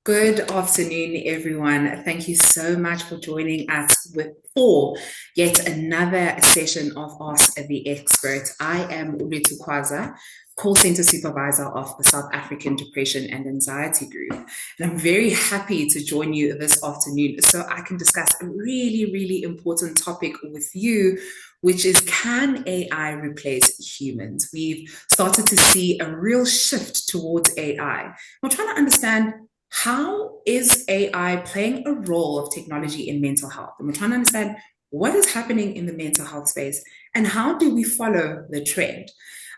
Good afternoon, everyone. Thank you so much for joining us for yet another session of Ask the Expert. I am Ulutu Kwaza, call center supervisor of the South African Depression and Anxiety Group. And I'm very happy to join you this afternoon so I can discuss a really, really important topic with you, which is, can AI replace humans? We've started to see a real shift towards AI. We're trying to understand, how is AI playing a role of technology in mental health? And we're trying to understand what is happening in the mental health space and how do we follow the trend?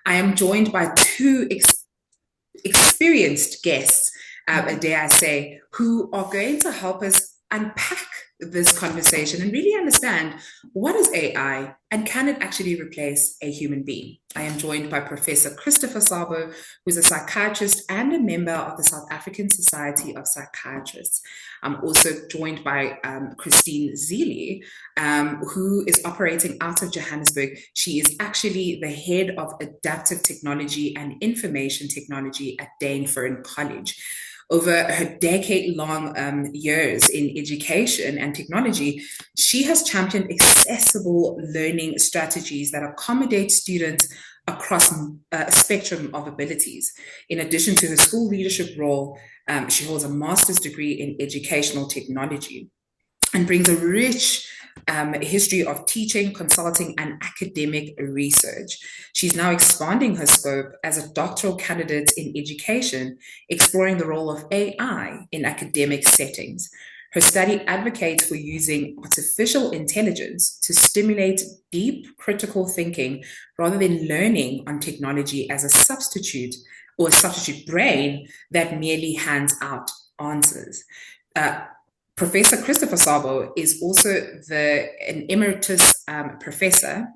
I am joined by two experienced guests, dare I say, who are going to help us unpack this conversation and really understand, what is AI and can it actually replace a human being? I am joined by Professor Christopher Szabo, who's a psychiatrist and a member of the South African Society of Psychiatrists. I'm also joined by Christine Zili, who is operating out of Johannesburg. She is actually the head of adaptive technology and information technology at Dane Fern College. Over her decade-long years in education and technology, she has championed accessible learning strategies that accommodate students across a spectrum of abilities. In addition to her school leadership role, she holds a master's degree in educational technology and brings a rich history of teaching, consulting, and academic research. She's now expanding her scope as a doctoral candidate in education, exploring the role of AI in academic settings. Her study advocates for using artificial intelligence to stimulate deep critical thinking rather than learning on technology as a substitute or a substitute brain that merely hands out answers. Professor Christopher Szabo is also an emeritus professor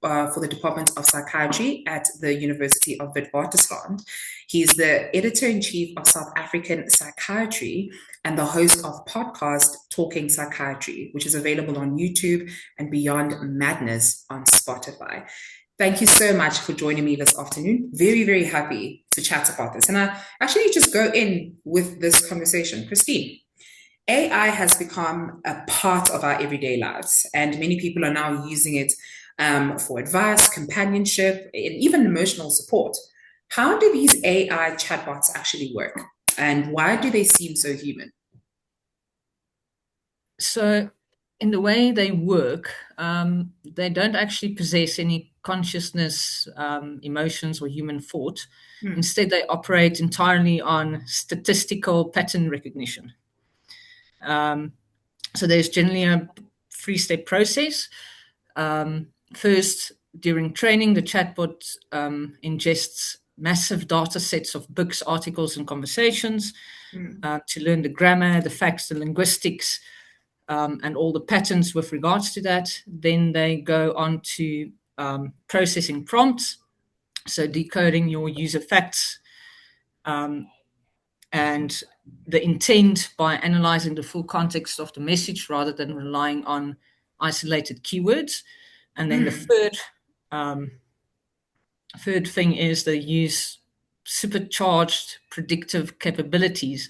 for the Department of Psychiatry at the University of Witwatersrand. He's the editor-in-chief of South African Psychiatry and the host of podcast Talking Psychiatry, which is available on YouTube and Beyond Madness on Spotify. Thank you so much for joining me this afternoon. Very, very happy to chat about this. And I actually just go in with this conversation. Christine, AI has become a part of our everyday lives, and many people are now using it for advice, companionship, and even emotional support. How do these AI chatbots actually work, and why do they seem so human? So, in the way they work, they don't actually possess any consciousness, emotions, or human thought. Instead, they operate entirely on statistical pattern recognition. So there's generally a three-step process. First, during training, the chatbot ingests massive data sets of books, articles, and conversations to learn the grammar, the facts, the linguistics, and all the patterns with regards to that. Then they go on to processing prompts, so decoding your user facts, and the intent by analyzing the full context of the message rather than relying on isolated keywords. And then the third thing is they use supercharged predictive capabilities,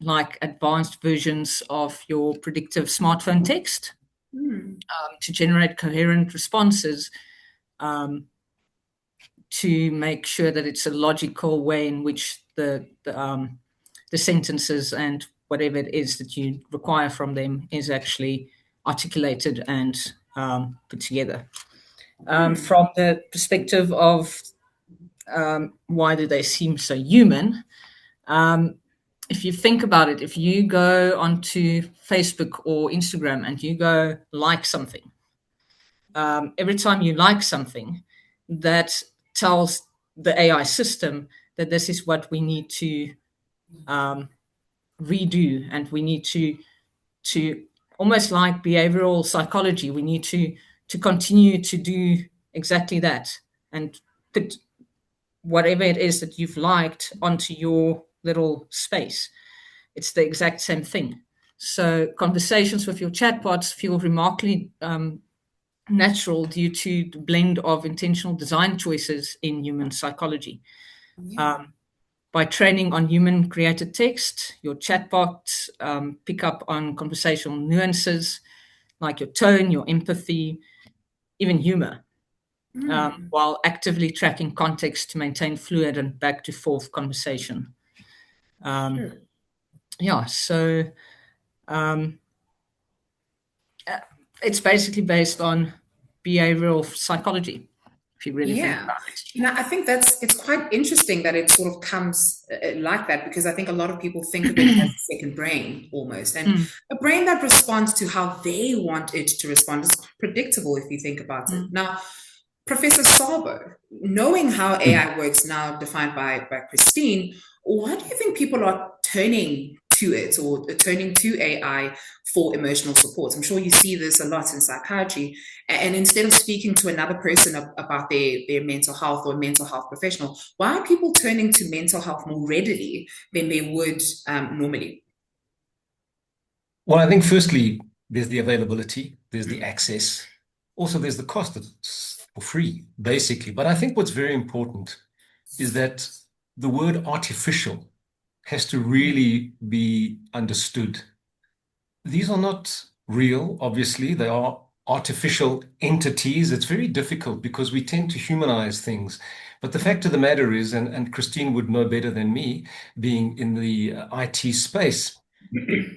like advanced versions of your predictive smartphone text, to generate coherent responses, to make sure that it's a logical way in which the sentences and whatever it is that you require from them is actually articulated and put together. From the perspective of why do they seem so human, if you think about it, if you go onto Facebook or Instagram and you go like something, every time you like something, that tells the AI system that this is what we need to redo, and we need to almost like behavioral psychology, we need to continue to do exactly that and put whatever it is that you've liked onto your little space. It's the exact same thing. So conversations with your chatbots feel remarkably natural due to the blend of intentional design choices in human psychology. by training on human-created text, your chatbot pick up on conversational nuances like your tone, your empathy, even humor, while actively tracking context to maintain fluid and back-to-forth conversation. Yeah, so it's basically based on behavioral psychology, if you really think Yeah. about it. I think it's quite interesting that it sort of comes like that, because I think a lot of people think of it as a second brain almost, and a brain that responds to how they want it to respond is predictable if you think about it. Now, Professor Sabo, knowing how AI works now, defined by Christine, why do you think people are turning to it or turning to AI for emotional support? I'm sure you see this a lot in psychiatry. And instead of speaking to another person about their mental health or mental health professional, why are people turning to mental health more readily than they would normally? Well, I think firstly, there's the availability, there's the access. Also, there's the cost. It's for free, basically. But I think what's very important is that the word artificial has to really be understood. These are not real, obviously. They are artificial entities. It's very difficult because we tend to humanize things. But the fact of the matter is, and Christine would know better than me, being in the IT space,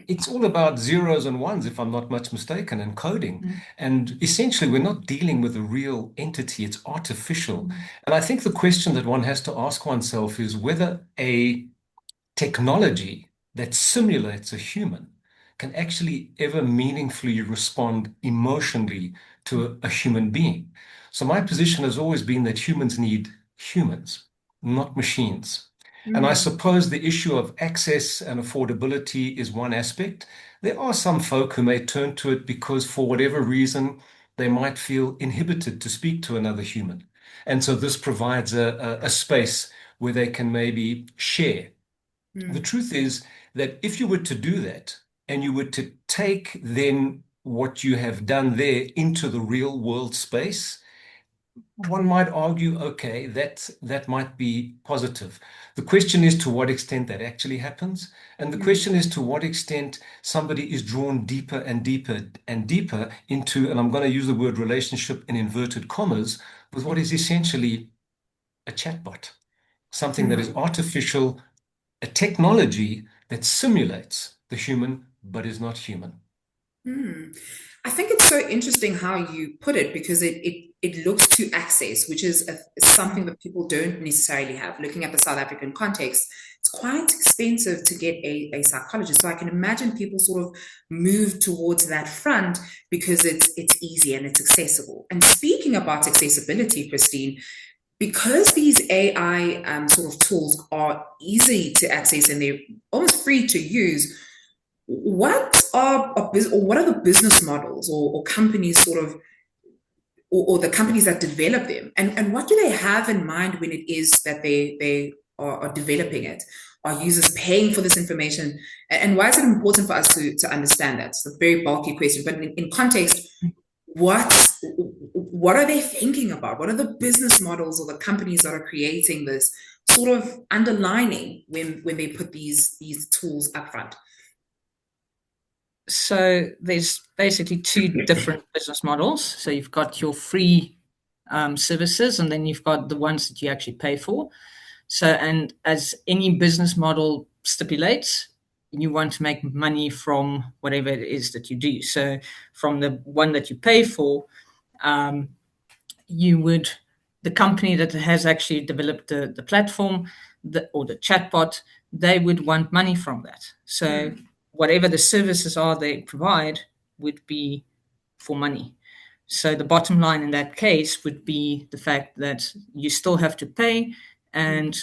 it's all about zeros and ones, if I'm not much mistaken, and coding. And essentially, we're not dealing with a real entity, it's artificial. And I think the question that one has to ask oneself is whether a technology that simulates a human can actually ever meaningfully respond emotionally to a human being. So my position has always been that humans need humans, not machines. And I suppose the issue of access and affordability is one aspect. There are some folk who may turn to it because, for whatever reason, they might feel inhibited to speak to another human. And so this provides a space where they can maybe share. The truth is that if you were to do that and you were to take then what you have done there into the real world space, one might argue, okay, that might be positive. The question is to what extent that actually happens. And the question is to what extent somebody is drawn deeper and deeper and deeper into, and I'm going to use the word relationship in inverted commas, with what is essentially a chatbot, something that is artificial, a technology that simulates the human but is not human. I think it's so interesting how you put it, because it looks to access, which is something that people don't necessarily have. Looking at the South African context, it's quite expensive to get a psychologist. So I can imagine people sort of move towards that front because it's easy and it's accessible. And speaking about accessibility, Christine, because these AI sort of tools are easy to access and they're almost free to use, what are the business models or companies sort of, or the companies that develop them, and what do they have in mind when it is that they are developing it? Are users paying for this information, and why is it important for us to understand that? It's a very bulky question, but in context, what are they thinking about? What are the business models or the companies that are creating this sort of underlining when they put these tools up front? So there's basically two different business models. So you've got your free services, and then you've got the ones that you actually pay for. So, and as any business model stipulates, you want to make money from whatever it is that you do. So from the one that you pay for, the company that has actually developed the platform or the chatbot, they would want money from that. So whatever the services are they provide would be for money. So the bottom line in that case would be the fact that you still have to pay, and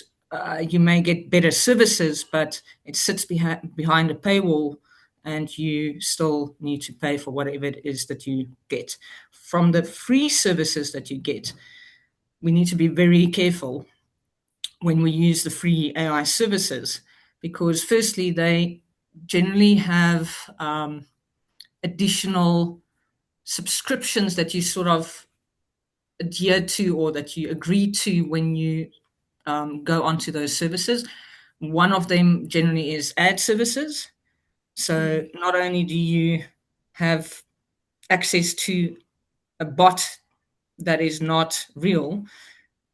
you may get better services, but it sits behind a paywall, and you still need to pay for whatever it is that you get. From the free services that you get, we need to be very careful when we use the free AI services, because firstly, they generally have additional subscriptions that you sort of adhere to or that you agree to when you go onto those services. One of them generally is ad services. So not only do you have access to a bot that is not real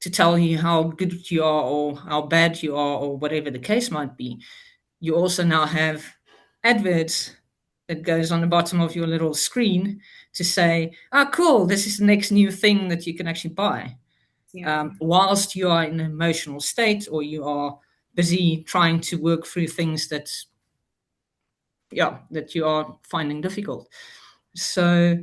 to tell you how good you are or how bad you are or whatever the case might be, you also now have adverts that goes on the bottom of your little screen to say, cool, this is the next new thing that you can actually buy. Yeah. Whilst you are in an emotional state or you are busy trying to work through things that you are finding difficult. So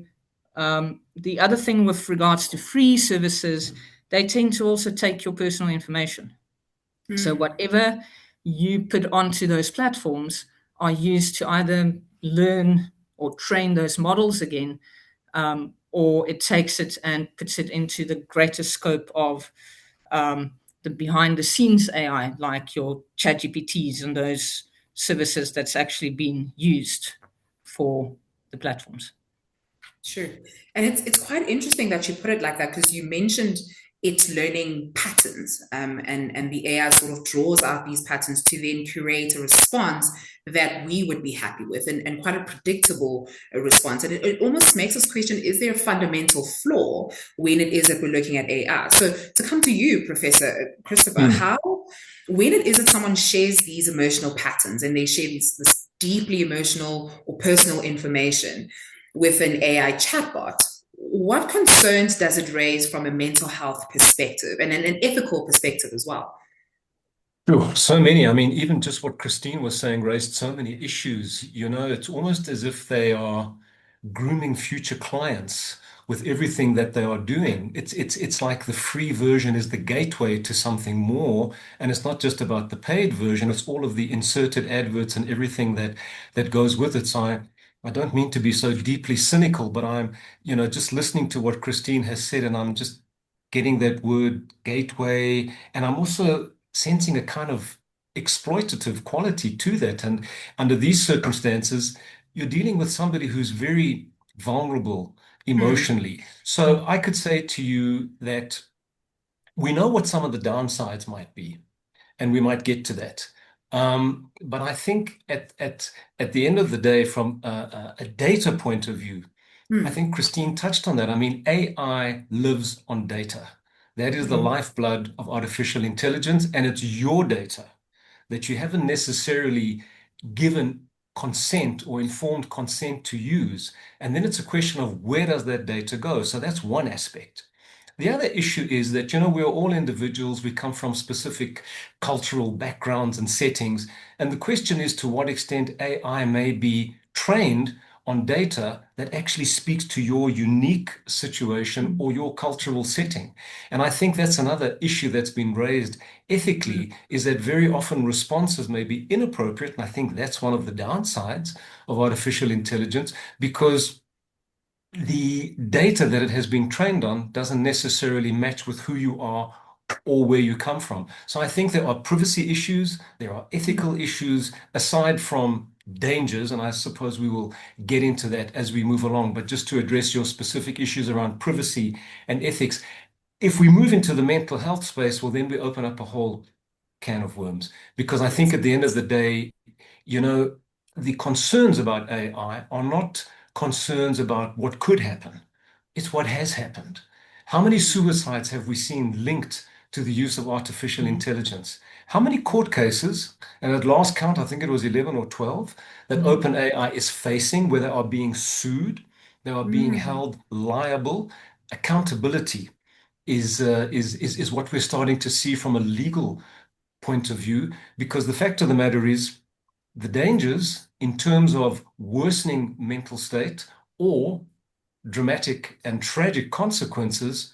the other thing with regards to free services, they tend to also take your personal information. So whatever you put onto those platforms are used to either learn or train those models again, or it takes it and puts it into the greater scope of the behind the scenes AI, like your ChatGPTs and those services that's actually been used for the platforms. Sure. And it's quite interesting that you put it like that, because you mentioned it's learning patterns, and the AI sort of draws out these patterns to then curate a response that we would be happy with, and quite a predictable response. And it almost makes us question, is there a fundamental flaw when it is that we're looking at AI? So to come to you, Professor Christopher, when it is that someone shares these emotional patterns and they share this deeply emotional or personal information with an AI chatbot, what concerns does it raise from a mental health perspective and an ethical perspective as well? Sure, so many. I mean, even just what Christine was saying raised so many issues. It's almost as if they are grooming future clients with everything that they are doing. It's like the free version is the gateway to something more, and it's not just about the paid version. It's all of the inserted adverts and everything that goes with it. So I don't mean to be so deeply cynical, but I'm, just listening to what Christine has said, and I'm just getting that word gateway, and I'm also sensing a kind of exploitative quality to that. And under these circumstances, you're dealing with somebody who's very vulnerable emotionally. So I could say to you that we know what some of the downsides might be, and we might get to that. But I think at the end of the day, from a data point of view, I think Christine touched on that. I mean, AI lives on data. That is the lifeblood of artificial intelligence, and it's your data that you haven't necessarily given consent or informed consent to use. And then it's a question of where does that data go? So that's one aspect. The other issue is that, we're all individuals. We come from specific cultural backgrounds and settings. And the question is to what extent AI may be trained on data that actually speaks to your unique situation or your cultural setting. And I think that's another issue that's been raised ethically, is that very often responses may be inappropriate. And I think that's one of the downsides of artificial intelligence, because the data that it has been trained on doesn't necessarily match with who you are or where you come from. So I think there are privacy issues, there are ethical issues, aside from dangers, and I suppose we will get into that as we move along. But just to address your specific issues around privacy and ethics, if we move into the mental health space, well, then we open up a whole can of worms. Because I think at the end of the day, the concerns about AI are not concerns about what could happen. It's what has happened. How many suicides have we seen linked to the use of artificial intelligence? How many court cases, and at last count, I think it was 11 or 12, that OpenAI is facing, where they are being sued, they are being held liable. Accountability is what we're starting to see from a legal point of view, because the fact of the matter is, the dangers in terms of worsening mental state or dramatic and tragic consequences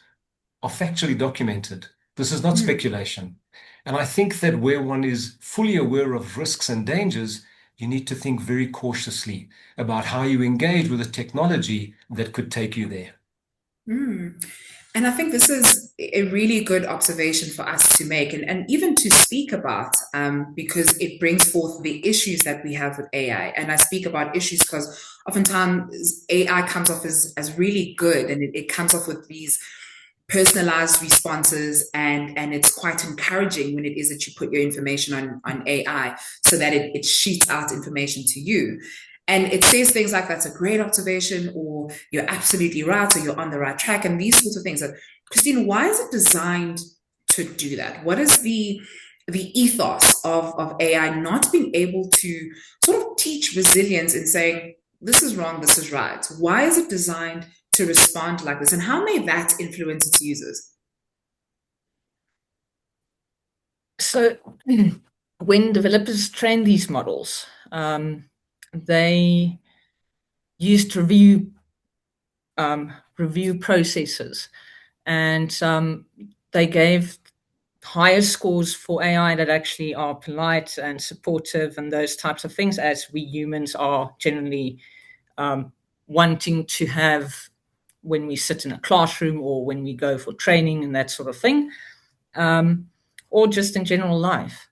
are factually documented. This is not speculation. And I think that where one is fully aware of risks and dangers, you need to think very cautiously about how you engage with a technology that could take you there. And I think this is a really good observation for us to make, and even to speak about, because it brings forth the issues that we have with AI. And I speak about issues because oftentimes AI comes off as really good, and it comes off with these personalized responses, and it's quite encouraging when it is that you put your information on AI so that it shoots out information to you. And it says things like, that's a great observation, or you're absolutely right, or you're on the right track, and these sorts of things. Christine, why is it designed to do that? What is the ethos of AI not being able to sort of teach resilience in saying, this is wrong, this is right? Why is it designed to respond like this? And how may that influence its users? So when developers train these models, they used review processes, and they gave higher scores for AI that actually are polite and supportive and those types of things, as we humans are generally wanting to have when we sit in a classroom or when we go for training and that sort of thing, or just in general life.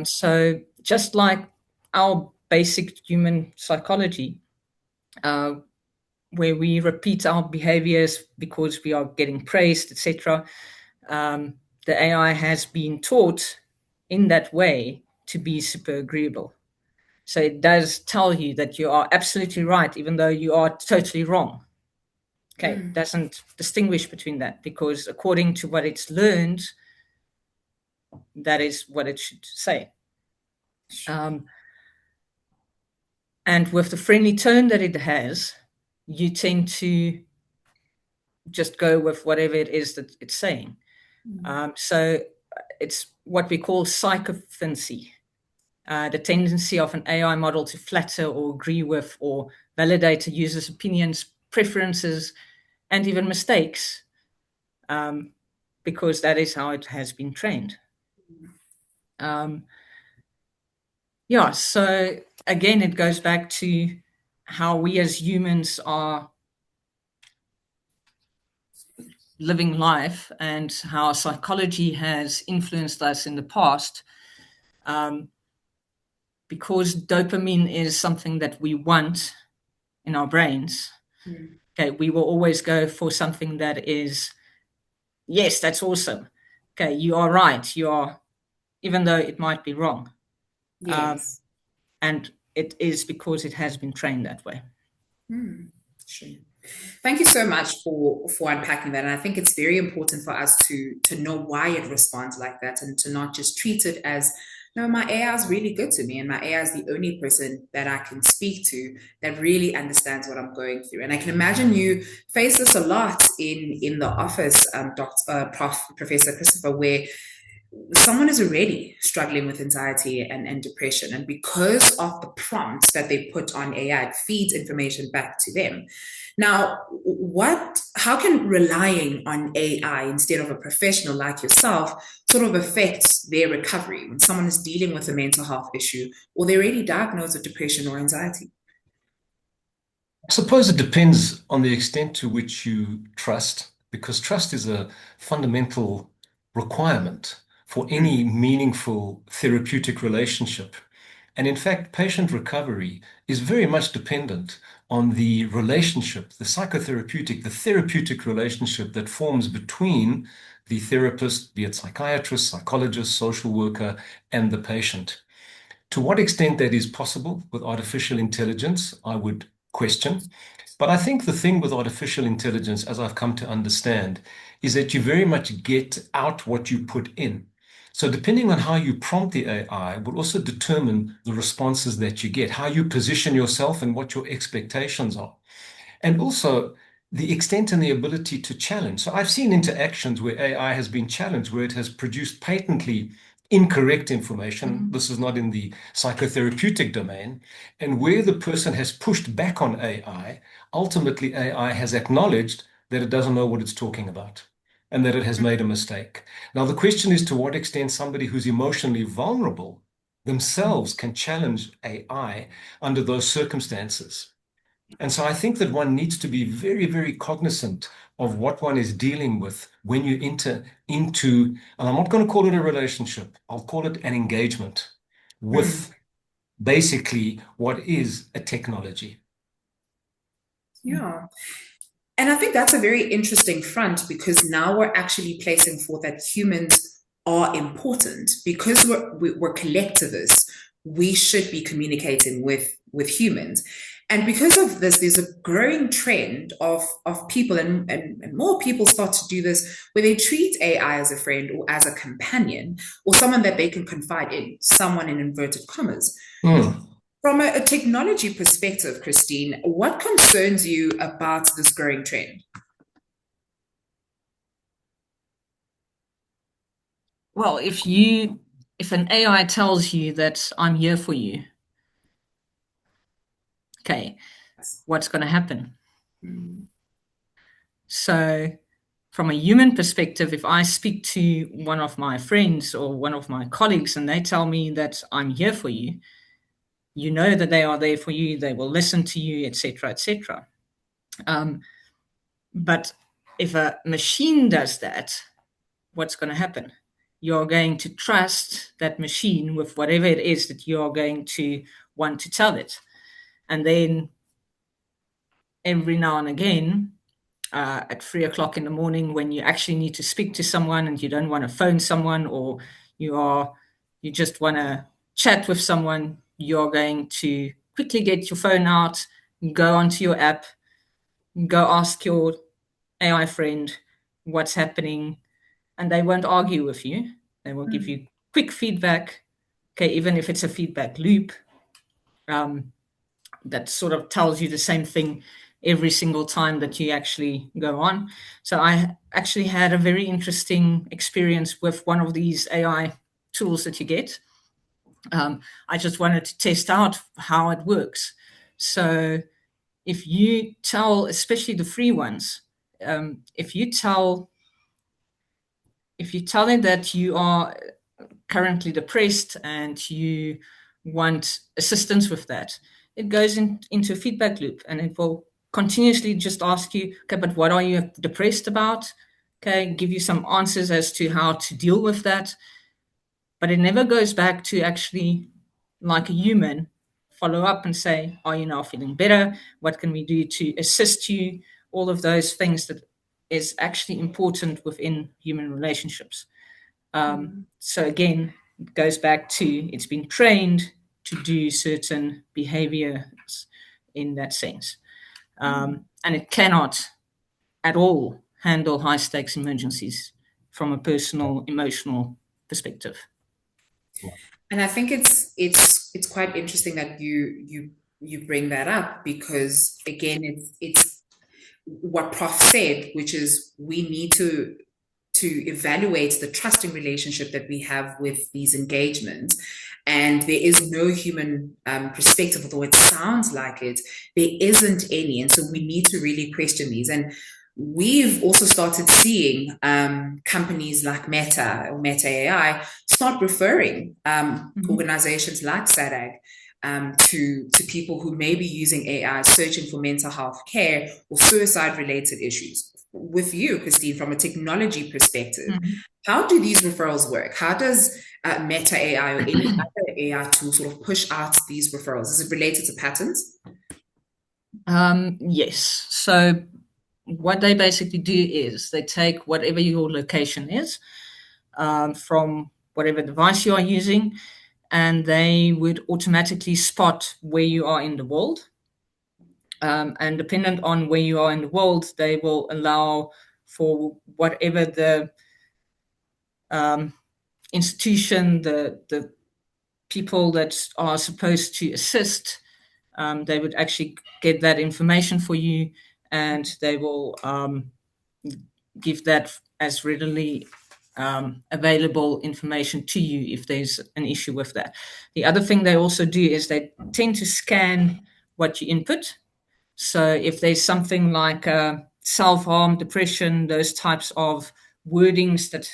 So just like our basic human psychology, where we repeat our behaviors because we are getting praised, etc., the AI has been taught in that way to be super agreeable. So it does tell you that you are absolutely right, even though you are totally wrong. Okay, doesn't distinguish between that, because according to what it's learned, that is what it should say. And with the friendly tone that it has, you tend to just go with whatever it is that it's saying. So it's what we call psychophancy, the tendency of an AI model to flatter or agree with or validate a user's opinions, preferences, and even mistakes, because that is how it has been trained. So again, it goes back to how we as humans are living life and how psychology has influenced us in the past, because dopamine is something that we want in our brains. Okay, we will always go for something that is, yes, that's awesome. Okay, you are right. You are, even though it might be wrong. Yes. And it is because it has been trained that way. Sure. Thank you so much for unpacking that. And I think it's very important for us to know why it responds like that, and to not just treat it as, no, my AI is really good to me, and my AI is the only person that I can speak to that really understands what I'm going through. And I can imagine you face this a lot in the office, Professor Christopher, where someone is already struggling with anxiety and depression, and because of the prompts that they put on AI, it feeds information back to them. Now, how can relying on AI instead of a professional like yourself sort of affect their recovery when someone is dealing with a mental health issue, or they're already diagnosed with depression or anxiety? I suppose it depends on the extent to which you trust, because trust is a fundamental requirement for any meaningful therapeutic relationship. And in fact, patient recovery is very much dependent on the relationship, the psychotherapeutic, the therapeutic relationship that forms between the therapist, be it psychiatrist, psychologist, social worker, and the patient. To what extent that is possible with artificial intelligence, I would question. But I think the thing with artificial intelligence, as I've come to understand, is that you very much get out what you put in. So depending on how you prompt the AI will also determine the responses that you get, how you position yourself and what your expectations are. And also the extent and the ability to challenge. So I've seen interactions where AI has been challenged, where it has produced patently incorrect information. This is not in the psychotherapeutic domain. And where the person has pushed back on AI, ultimately AI has acknowledged that it doesn't know what it's talking about and that it has made a mistake. Now, the question is to what extent somebody who's emotionally vulnerable themselves can challenge AI under those circumstances. And so I think that one needs to be very, very cognizant of what one is dealing with when you enter into, and I'm not going to call it a relationship, I'll call it an engagement with basically what is a technology. Yeah. And I think that's a very interesting front because now we're actually placing forth that humans are important because we're collectivists. We should be communicating with humans. And because of this, there's a growing trend of people, and more people start to do this, where they treat AI as a friend or as a companion or someone that they can confide in, someone in inverted commas. Mm. From a technology perspective, Christine, what concerns you about this growing trend? Well, if an AI tells you that I'm here for you, okay, what's going to happen? So from a human perspective, if I speak to one of my friends or one of my colleagues and they tell me that I'm here for you, you know that they are there for you, they will listen to you, etc., etc. But if a machine does that, what's going to happen? You're going to trust that machine with whatever it is that you're going to want to tell it. And then every now and again, at 3 o'clock in the morning, when you actually need to speak to someone and you don't want to phone someone, or you just want to chat with someone, you're going to quickly get your phone out, go onto your app, go ask your AI friend what's happening, and they won't argue with you. They will give you quick feedback. Okay, even if it's a feedback loop, that sort of tells you the same thing every single time that you actually go on. So I actually had a very interesting experience with one of these AI tools that you get. I just wanted to test out how it works. So if you tell, especially the free ones, if you tell them that you are currently depressed and you want assistance with that, it goes into a feedback loop, and it will continuously just ask you, okay, but what are you depressed about? Okay, give you some answers as to how to deal with that. But it never goes back to actually, like a human, follow up and say, are you now feeling better? What can we do to assist you? All of those things that is actually important within human relationships. So again, it goes back to it's been trained to do certain behaviors in that sense. And it cannot at all handle high stakes emergencies from a personal, emotional perspective. And I think it's quite interesting that you bring that up because again it's what Prof said, which is we need to evaluate the trusting relationship that we have with these engagements. And there is no human perspective, although it sounds like it, there isn't any. And so we need to really question these. And we've also started seeing companies like Meta or Meta AI start referring organizations like SADAG to people who may be using AI searching for mental health care or suicide related issues. With you, Christine, from a technology perspective, how do these referrals work? How does Meta AI or any other AI tool sort of push out these referrals? Is it related to patterns? Yes. So what they basically do is they take whatever your location is from whatever device you are using, and they would automatically spot where you are in the world. And dependent on where you are in the world, they will allow for whatever the institution, the people that are supposed to assist, they would actually get that information for you, and they will give that as readily available information to you if there's an issue with that. The other thing they also do is they tend to scan what you input. So if there's something like self-harm, depression, those types of wordings that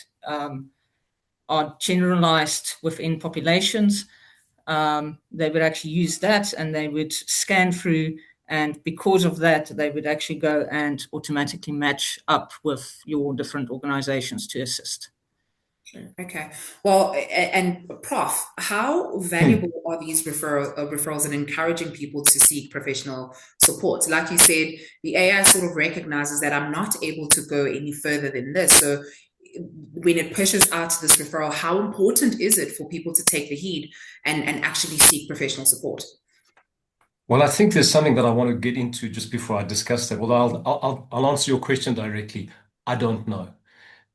are generalized within populations, they would actually use that and they would scan through, and because of that, they would actually go and automatically match up with your different organizations to assist. Okay. Well, and Prof, how Hmm. valuable are these referrals in encouraging people to seek professional support? Like you said, the AI sort of recognizes that I'm not able to go any further than this. So when it pushes out this referral, how important is it for people to take the heed and actually seek professional support? Well, I think there's something that I want to get into just before I discuss that. Well, I'll answer your question directly. I don't know.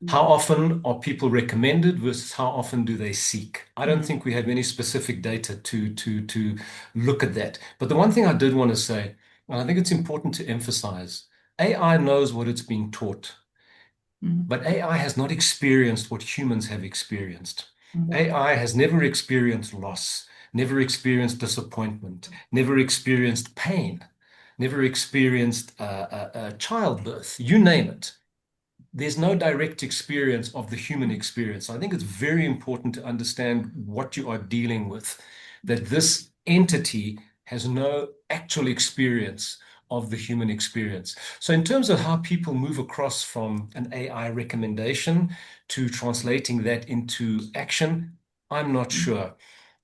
How often are people recommended versus how often do they seek? I don't Mm, think we have any specific data to look at that. But the one thing I did want to say, and I think it's important to emphasize, AI knows what it's being taught, Mm, but AI has not experienced what humans have experienced. mm, AI has never experienced loss, never experienced disappointment, never experienced pain, never experienced childbirth, you name it. There's no direct experience of the human experience. I think it's very important to understand what you are dealing with, that this entity has no actual experience of the human experience. So, in terms of how people move across from an AI recommendation to translating that into action, I'm not sure.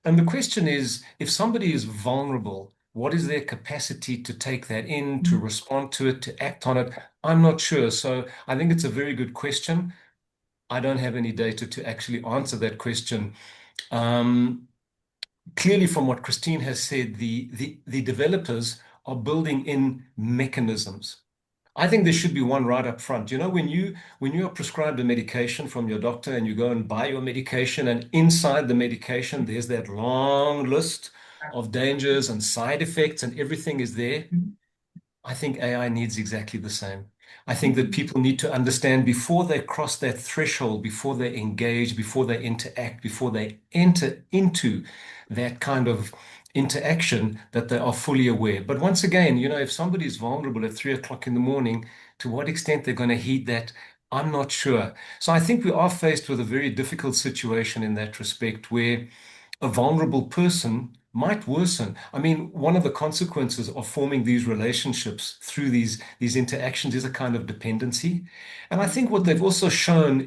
And the question is, if somebody is vulnerable, what is their capacity to take that in, to mm. respond to it, to act on it? I'm not sure. So I think it's a very good question. I don't have any data to actually answer that question. Um, Clearly, from what Christine has said, the developers are building in mechanisms. I think there should be one right up front. You know, when you are prescribed a medication from your doctor and you go and buy your medication, and inside the medication there's that long list of dangers and side effects and everything is there. I think AI needs exactly the same. I think that people need to understand before they cross that threshold, before they engage, before they interact, before they enter into that kind of interaction, that they are fully aware. But once again, you know, if somebody is vulnerable at 3 o'clock in the morning, to what extent they're going to heed that, I'm not sure. So I think we are faced with a very difficult situation in that respect where a vulnerable person might worsen. I mean, one of the consequences of forming these relationships through these interactions is a kind of dependency. And I think what they've also shown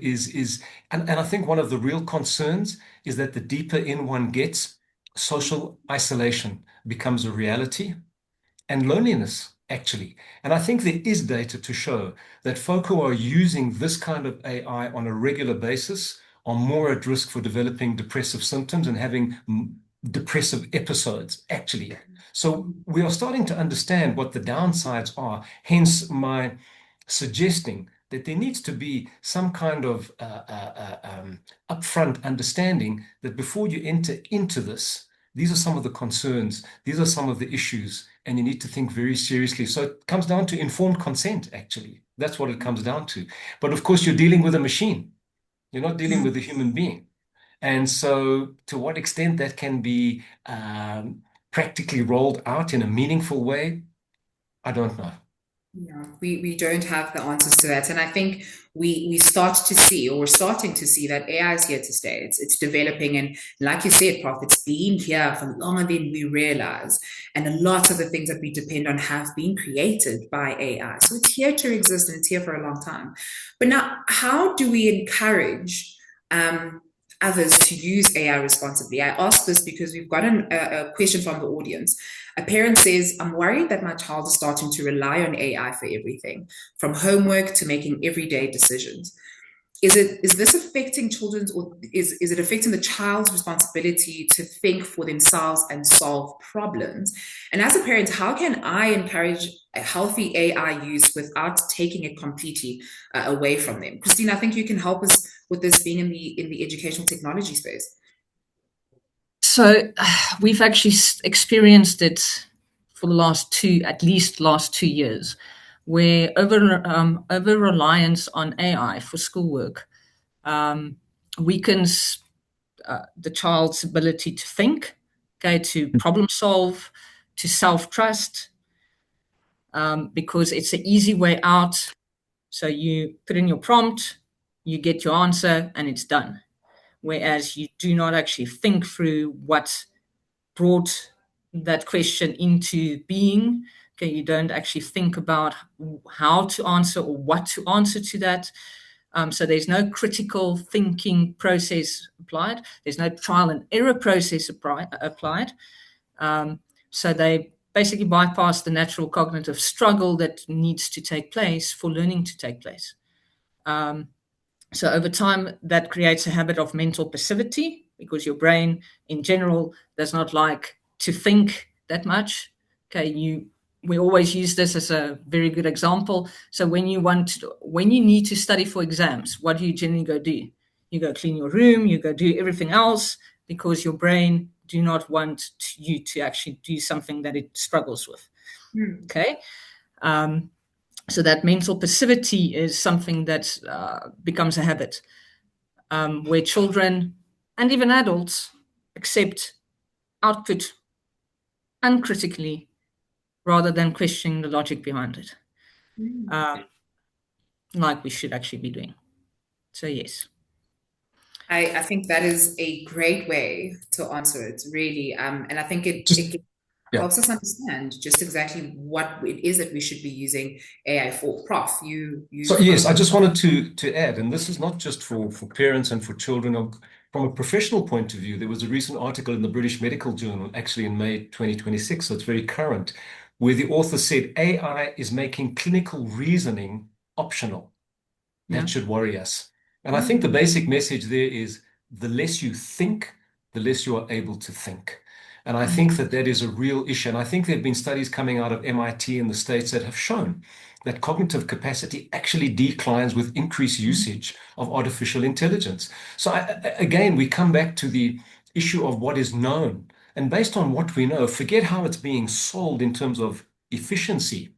and I think one of the real concerns is that the deeper in one gets, social isolation becomes a reality and loneliness, actually. And I think there is data to show that folk who are using this kind of AI on a regular basis are more at risk for developing depressive symptoms and having depressive episodes, actually. So we are starting to understand what the downsides are, hence my suggesting that there needs to be some kind of upfront understanding that before you enter into this, these are some of the concerns, these are some of the issues, and you need to think very seriously. So it comes down to informed consent, actually. That's what it comes down to. But of course, you're dealing with a machine, you're not dealing with a human being. And so, to what extent that can be practically rolled out in a meaningful way, I don't know. Yeah, we don't have the answers to that. And I think we start to see, or we're starting to see, that AI is here to stay. It's developing, and like you said, Prof, it's been here for longer than we realize. And a lot of the things that we depend on have been created by AI. So it's here to exist and it's here for a long time. But now, how do we encourage others to use AI responsibly? I ask this because we've got a question from the audience. A parent says, I'm worried that my child is starting to rely on AI for everything, from homework to making everyday decisions. Is this affecting children's, or is it affecting the child's responsibility to think for themselves and solve problems? And as a parent, how can I encourage a healthy AI use without taking it completely away from them? Christine, I think you can help us with this, being in the educational technology space. So we've actually experienced it for the at least last 2 years, where over reliance on AI for schoolwork weakens the child's ability to think, okay, to problem solve, to self trust, because it's an easy way out. So you put in your prompt, you get your answer, and it's done. Whereas you do not actually think through what brought that question into being. Okay, you don't actually think about how to answer or what to answer to that. So there's no critical thinking process applied. There's no trial and error process applied. So they basically bypass the natural cognitive struggle that needs to take place for learning to take place. So over time, that creates a habit of mental passivity, because your brain in general does not like to think that much. Okay, we always use this as a very good example. So when you need to study for exams, what do you generally go do? You go clean your room, you go do everything else, because your brain do not want you to actually do something that it struggles with. Okay. So that mental passivity is something that becomes a habit, where children and even adults accept output uncritically rather than questioning the logic behind it, like we should actually be doing. So yes. I think that is a great way to answer it, really. And I think it helps us understand just exactly what it is that we should be using AI for. Prof, So yes, I just wanted to add, and this is not just for parents and for children. From a professional point of view, there was a recent article in the British Medical Journal, actually in May 2026, so it's very current, where the author said AI is making clinical reasoning optional. That should worry us. And I think the basic message there is the less you think, the less you are able to think. And I think that is a real issue. And I think there have been studies coming out of MIT in the States that have shown that cognitive capacity actually declines with increased usage of artificial intelligence. So again, we come back to the issue of what is known. And based on what we know, forget how it's being sold in terms of efficiency.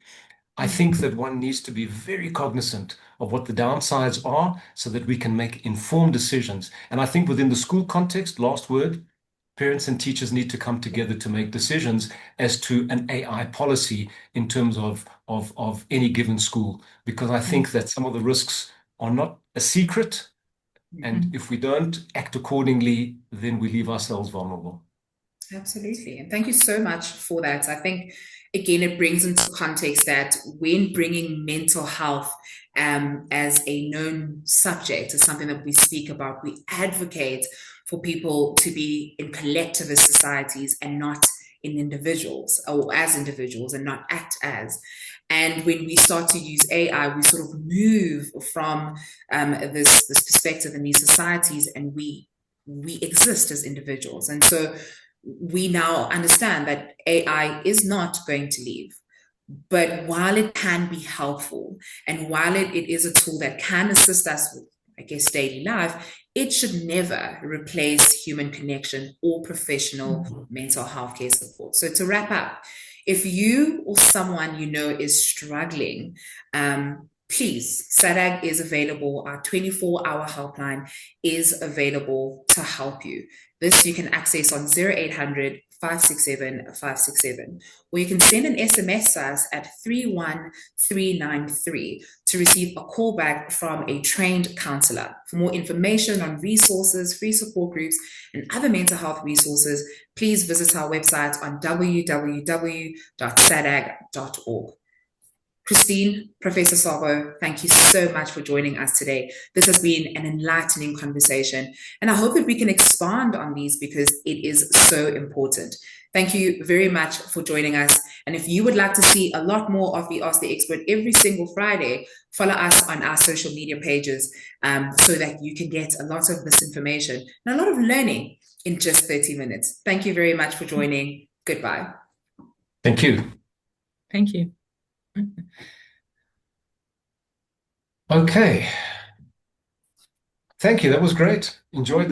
I think that one needs to be very cognizant of what the downsides are so that we can make informed decisions. And I think within the school context, last word, parents and teachers need to come together to make decisions as to an AI policy in terms of any given school, because I think that some of the risks are not a secret. And if we don't act accordingly, then we leave ourselves vulnerable. Absolutely. And thank you so much for that. I think, again, it brings into context that when bringing mental health as a known subject is something that we speak about, we advocate for people to be in collectivist societies and not in individuals, or as individuals and not act as. And when we start to use AI, we sort of move from this perspective in these societies, and we exist as individuals. And so we now understand that AI is not going to leave. But while it can be helpful, and while it is a tool that can assist us with, I guess, daily life, it should never replace human connection or professional mental health care support. So to wrap up, if you or someone you know is struggling, please, SADAG is available. Our 24-hour helpline is available to help you. This you can access on 0800 567 567, or you can send an SMS to us at 31393 to receive a call back from a trained counselor. For more information on resources, free support groups, and other mental health resources, please visit our website on www.sadag.org. Christine, Professor Szabo, thank you so much for joining us today. This has been an enlightening conversation, and I hope that we can expand on these because it is so important. Thank you very much for joining us. And if you would like to see a lot more of the Ask the Expert every single Friday, follow us on our social media pages so that you can get a lot of this information and a lot of learning in just 30 minutes. Thank you very much for joining. Goodbye. Thank you. Thank you. Okay. Thank you. That was great. Enjoyed that.